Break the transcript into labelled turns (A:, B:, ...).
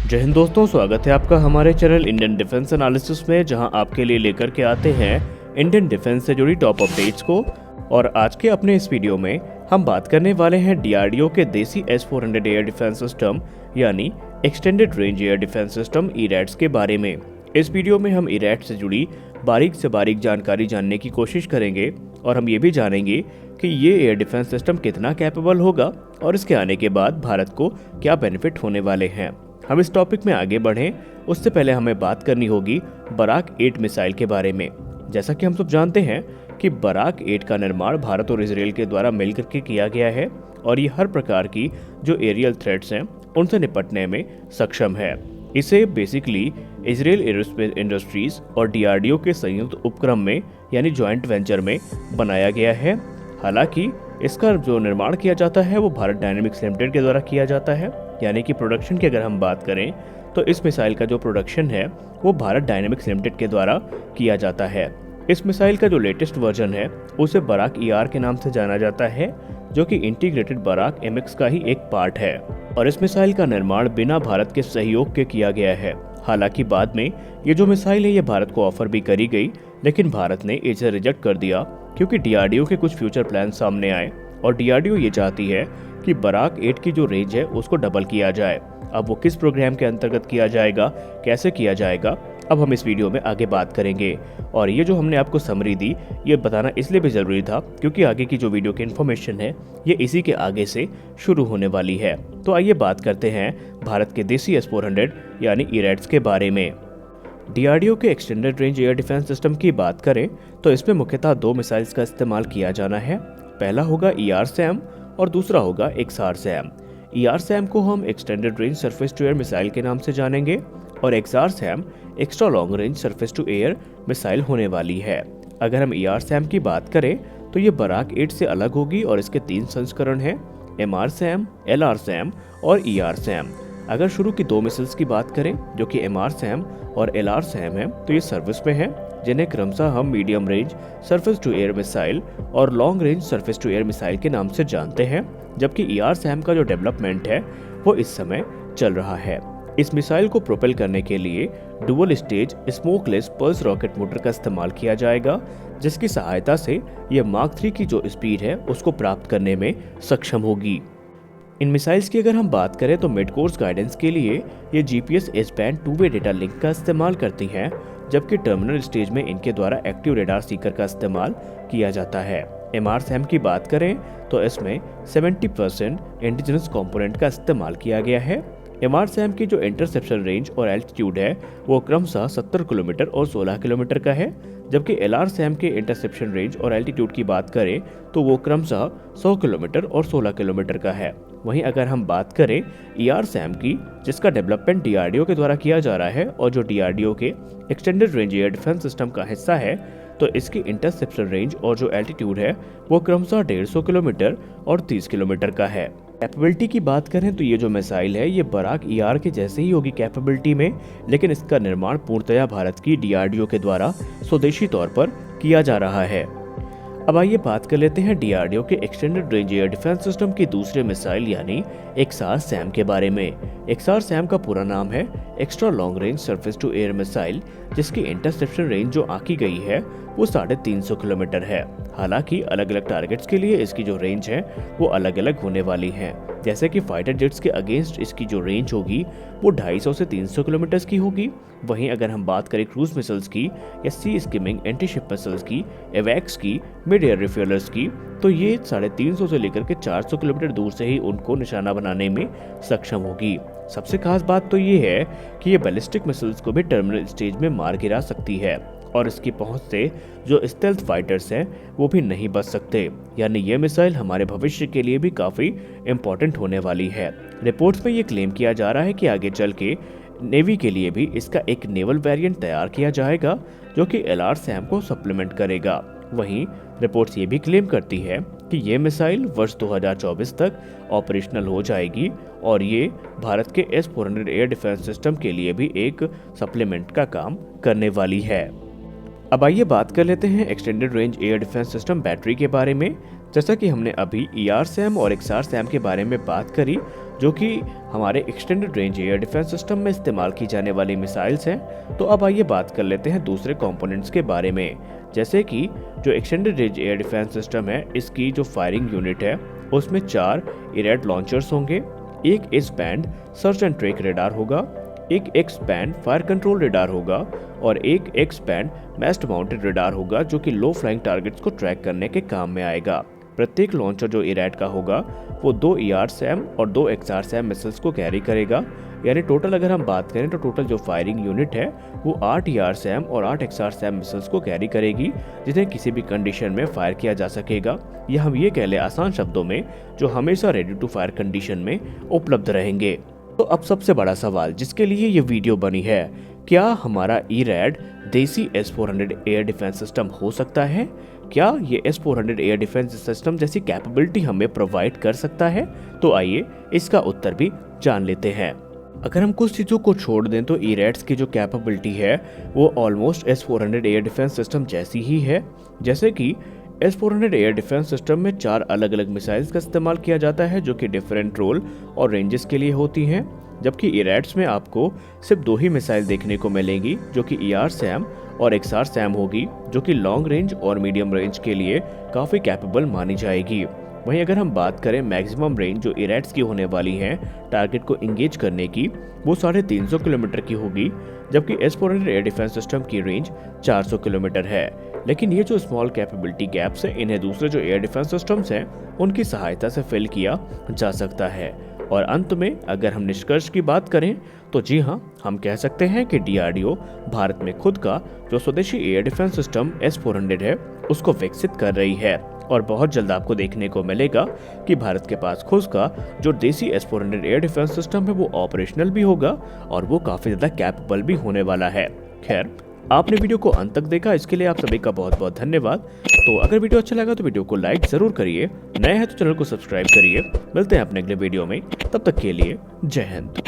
A: जय हिंद दोस्तों, स्वागत है आपका हमारे चैनल इंडियन डिफेंस एनालिसिस में, जहां आपके लिए लेकर के आते हैं इंडियन डिफेंस से जुड़ी टॉप अपडेट्स को। और आज के अपने इस वीडियो में हम बात करने वाले हैं डीआरडीओ के देसी S-400 एयर डिफेंस सिस्टम यानी extended range air defence system ERADS के बारे में। इस वीडियो में हम ईरैट्स से जुड़ी बारीक से बारीक जानकारी जानने की कोशिश करेंगे और हम ये भी जानेंगे कि ये एयर डिफेंस सिस्टम कितना कैपेबल होगा और इसके आने के बाद भारत को क्या बेनिफिट होने वाले हैं। हम इस टॉपिक में आगे बढ़ें उससे पहले हमें बात करनी होगी बराक 8 मिसाइल के बारे में। जैसा कि हम सब जानते हैं कि बराक 8 का निर्माण भारत और इजरायल के द्वारा मिलकर के किया गया है और ये हर प्रकार की जो एरियल थ्रेट्स हैं उनसे निपटने में सक्षम है। इसे बेसिकली इजरायल एरोस्पेस इंडस्ट्रीज और डीआरडीओ के संयुक्त उपक्रम में यानी जॉइंट वेंचर में बनाया गया है। हालांकि इसका जो निर्माण किया जाता है वो भारत डायनेमिक्स लिमिटेड के द्वारा किया जाता है, यानी कि प्रोडक्शन की अगर हम बात करें तो इस मिसाइल का जो प्रोडक्शन है वो भारत डायनेमिक्स लिमिटेड के द्वारा किया जाता है। इस मिसाइल का जो लेटेस्ट वर्जन है उसे बराक ER के नाम से जाना जाता है, जो कि इंटीग्रेटेड बराक MX का ही एक पार्ट है और इस मिसाइल का निर्माण बिना भारत के सहयोग के किया गया है। हालांकि बाद में ये जो मिसाइल है ये भारत को ऑफर भी करी गई, लेकिन भारत ने इसे रिजेक्ट कर दिया क्योंकि डीआरडीओ के कुछ फ्यूचर प्लान सामने आए और डीआरडीओ ये चाहती है कि बराक 8 की जो रेंज है उसको डबल किया जाए। अब वो किस प्रोग्राम के अंतर्गत किया जाएगा, कैसे किया जाएगा, अब हम इस वीडियो में आगे बात करेंगे। और ये जो हमने आपको समरी दी ये बताना इसलिए भी ज़रूरी था क्योंकि आगे की जो वीडियो की इन्फॉर्मेशन है ये इसी के आगे से शुरू होने वाली है। तो आइए बात करते हैं भारत के देसी S-400 यानी ईरैट्स के बारे में। डीआरडीओ के extended range air defence system की बात करें तो इसमें मुख्यतः 2 मिसाइल्स का इस्तेमाल किया जाना है। पहला होगा ER-SAM और दूसरा होगा XR-SAM। ER-SAM को हम extended range surface to air missile के नाम से जानेंगे और XR-SAM extra long range surface to air missile होने वाली है। अगर हम ER-SAM की बात करें तो ये बराक 8 से अलग होगी और इसके 3 संस्करण हैं, MR-SAM, LR-SAM और ER-SAM। अगर शुरू की 2 मिसाइल्स की बात करें जो कि MR-SAM और LR-SAM है तो ये सर्विस में है, जिन्हें क्रमशः हम medium range surface to air missile और long range surface to air missile के नाम से जानते हैं, जबकि ER-SAM का जो डेवलपमेंट है वो इस समय चल रहा है। इस मिसाइल को प्रोपेल करने के लिए dual stage smokeless pulse rocket motor का इस्तेमाल किया जाएगा, जिसकी सहायता से यह मार्क 3 की जो स्पीड है उसको प्राप्त करने में सक्षम होगी। इन मिसाइल्स की अगर हम बात करें तो मिड कोर्स गाइडेंस के लिए ये GPS S-बैंड 2-वे डेटा लिंक का इस्तेमाल करती हैं, जबकि टर्मिनल स्टेज में इनके द्वारा एक्टिव रेडार सीकर का इस्तेमाल किया जाता है। MR-SAM की बात करें तो इसमें 70% इंडिजिनस कंपोनेंट का इस्तेमाल किया गया है। MR-SAM की जो इंटरसेप्शन रेंज और एल्टीट्यूड है वो क्रमशः 70 किलोमीटर और 16 किलोमीटर का है, जबकि LR-SAM के इंटरसेप्शन रेंज और एल्टीट्यूड की बात करें तो वो क्रमशः 100 किलोमीटर और 16 किलोमीटर का है। वहीं अगर हम बात करें ER-SAM की, जिसका डेवलपमेंट डीआरडीओ के द्वारा किया जा रहा है और जो डीआरडीओ के extended range air defence system का हिस्सा है, तो इसकी इंटरसेप्शन रेंज और जो एल्टीट्यूड है वो क्रमशः 150 किलोमीटर और 30 किलोमीटर का है। कैपेबिलिटी की बात करें तो ये जो मिसाइल है ये बराक ER के जैसे ही होगी कैपेबिलिटी में, लेकिन इसका निर्माण पूर्णतया भारत की डीआरडीओ के द्वारा स्वदेशी तौर पर किया जा रहा है। अब आइए बात कर लेते हैं डीआरडीओ के extended range air defence system की दूसरे मिसाइल यानी XR-SAM के बारे में। XR-SAM का पूरा नाम है extra long range surface to air missile, जिसकी इंटरसेप्शन रेंज जो आंकी गई है वो 350 किलोमीटर है। हालांकि अलग अलग टारगेट्स के लिए इसकी जो रेंज है वो अलग अलग होने वाली है। जैसे कि फाइटर जेट्स के अगेंस्ट इसकी जो रेंज होगी वो 250 से 300 किलोमीटर की होगी। वहीं अगर हम बात करें क्रूज मिसाइल्स की या सी स्किमिंग एंटी शिप मिसाइल्स की, एवैक्स की, मिड एयर रिफ्यूलर्स की, तो ये 350 से लेकर के 400 किलोमीटर दूर से ही उनको निशाना बनाने में सक्षम होगी। सबसे खास बात तो ये है कि ये बैलिस्टिक मिसाइल्स को भी टर्मिनल स्टेज में मार गिरा सकती है और इसकी पहुंच से जो स्टेल्थ फाइटर्स हैं वो भी नहीं बच सकते, यानी ये मिसाइल हमारे भविष्य के लिए भी काफी इम्पोर्टेंट होने वाली है। रिपोर्ट्स में ये क्लेम किया जा रहा है कि आगे चल के नेवी के लिए भी इसका एक नेवल वेरिएंट तैयार किया जाएगा जो कि LR-SAM को सप्लीमेंट करेगा। वहीं रिपोर्ट्स ये भी क्लेम करती है कि ये मिसाइल वर्ष 2024 तक ऑपरेशनल हो जाएगी और ये भारत के S-400 एयर डिफेंस सिस्टम के लिए भी एक सप्लीमेंट का काम करने वाली है। अब आइए बात कर लेते हैं extended range air defence system battery के बारे में। जैसा कि हमने अभी ER-SAM और XR-SAM के बारे में बात करी, जो कि हमारे extended range air defence system में इस्तेमाल की जाने वाली मिसाइल्स हैं। तो अब आइए बात कर लेते हैं दूसरे कंपोनेंट्स के बारे में, जैसे कि जो extended range air defence system है, इसकी जो फायरिंग यूनिट है उसमें 4 इरैड लॉन्चर्स होंगे, एक S band search and track radar होगा, एक x band fire control radar होगा और एक x band moist mounted radar होगा, जो कि लो फ्लाइंग टारगेट्स को ट्रैक करने के काम में आएगा। प्रत्येक लॉन्चर जो इरैड का होगा वो 2 ERSAM और 2 XRSAM मिसाइल्स को कैरी करेगा। यानी टोटल अगर हम बात करें तो टोटल जो फायरिंग यूनिट है वो 8 ERSAM और 8 XRSAM मिसाइल्स को कैरी करेगी, जिन्हें किसी भी कंडीशन में फायर किया जा सकेगा, या हम ये कह लें आसान शब्दों में जो हमेशा रेडी टू फायर कंडीशन में उपलब्ध रहेंगे। तो अब सबसे बड़ा सवाल जिसके लिए ये वीडियो बनी है, क्या हमारा इरैड देसी S-400 एयर डिफेंस सिस्टम हो सकता है? क्या ये S-400 एयर डिफेंस सिस्टम जैसी कैपेबिलिटी हमें प्रोवाइड कर सकता है? तो आइए इसका उत्तर भी जान लेते हैं। अगर हम कुछ चीज़ों को छोड़ दें तो इरैड्स की जो कैपेबिलिटी है वो almost S-400 air defence system जैसी ही है। जैसे कि S-400 एयर डिफेंस सिस्टम में 4 अलग अलग मिसाइल्स का इस्तेमाल किया जाता है, जो कि डिफरेंट रोल और रेंजेस के लिए होती हैं, जबकि इरैड्स में आपको सिर्फ 2 ही मिसाइल देखने को मिलेंगी, जो कि ERSAM और XRSAM होगी, जो कि लॉन्ग रेंज और मीडियम रेंज के लिए काफ़ी कैपेबल मानी जाएगी। वहीं अगर हम बात करें मैक्सिमम रेंज जो इरैड्स की होने वाली है टारगेट को इंगेज करने की, वो 350 किलोमीटर की होगी, जबकि S-400 एयर डिफेंस सिस्टम की रेंज 400 किलोमीटर है। लेकिन ये जो स्मॉल कैपेबिलिटी गैप्स हैं, इन्हें दूसरे जो एयर डिफेंस सिस्टम्स हैं उनकी सहायता से फिल किया जा सकता है। और अंत में अगर हम निष्कर्ष की बात करें तो जी हाँ, हम कह सकते हैं कि DRDO भारत में खुद का जो स्वदेशी एयर डिफेंस सिस्टम S-400 है उसको विकसित कर रही है, और बहुत जल्द आपको देखने को मिलेगा कि भारत के पास खुद का जो देसी S-400 एयर डिफेंस सिस्टम है वो ऑपरेशनल भी होगा और वो काफ़ी ज़्यादा कैपेबल भी होने वाला है। खैर, आपने वीडियो को अंत तक देखा, इसके लिए आप सभी का बहुत बहुत धन्यवाद। तो अगर वीडियो अच्छा लगा तो वीडियो को लाइक ज़रूर करिए, नए हैं तो चैनल को सब्सक्राइब करिए। मिलते हैं अपने अगले वीडियो में, तब तक के लिए जय हिंद।